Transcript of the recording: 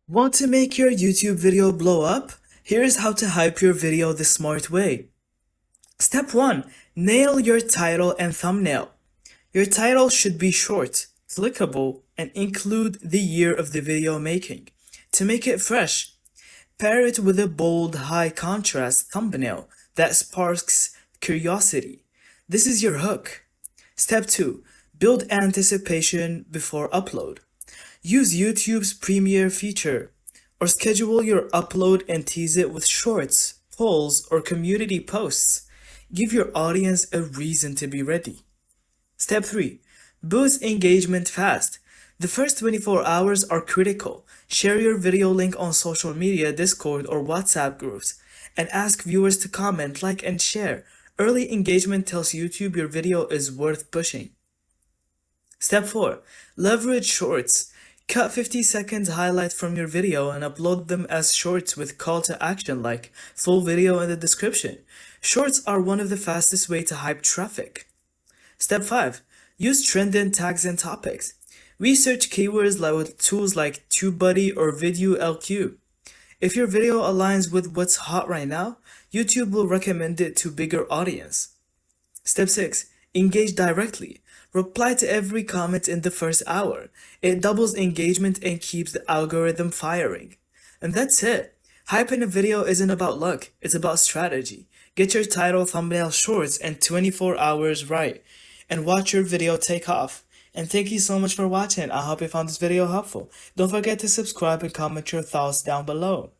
Want to make your YouTube video blow up? Here's how to hype your video the smart way. Step 1. Nail your title and thumbnail. Your title should be short, clickable, and include the year of the video making. To make it fresh, pair it with a bold, high contrast thumbnail that sparks curiosity. This is your hook. Step 2. Build anticipation before upload. Use YouTube's Premiere feature, or schedule your upload and tease it with shorts, polls, or community posts. Give your audience a reason to be ready. Step 3. Boost engagement fast. The first 24 hours are critical. Share your video link on social media, Discord, or WhatsApp groups, and ask viewers to comment, like, and share. Early engagement tells YouTube your video is worth pushing. Step 4. Leverage shorts. Cut 50 seconds highlights from your video and upload them as shorts with call to action like full video in the description. Shorts are one of the fastest way to hype traffic. Step 5. Use trending tags and topics. Research keywords with tools like TubeBuddy or VideoLQ. If your video aligns with what's hot right now, YouTube will recommend it to bigger audience. Step 6. Engage directly. Reply to every comment in the first hour. It doubles engagement and keeps the algorithm firing. And that's it. Hyping a video isn't about luck, it's about strategy. Get your title, thumbnail, shorts in 24 hours right, and watch your video take off. And thank you so much for watching. I hope you found this video helpful. Don't forget to subscribe and comment your thoughts down below.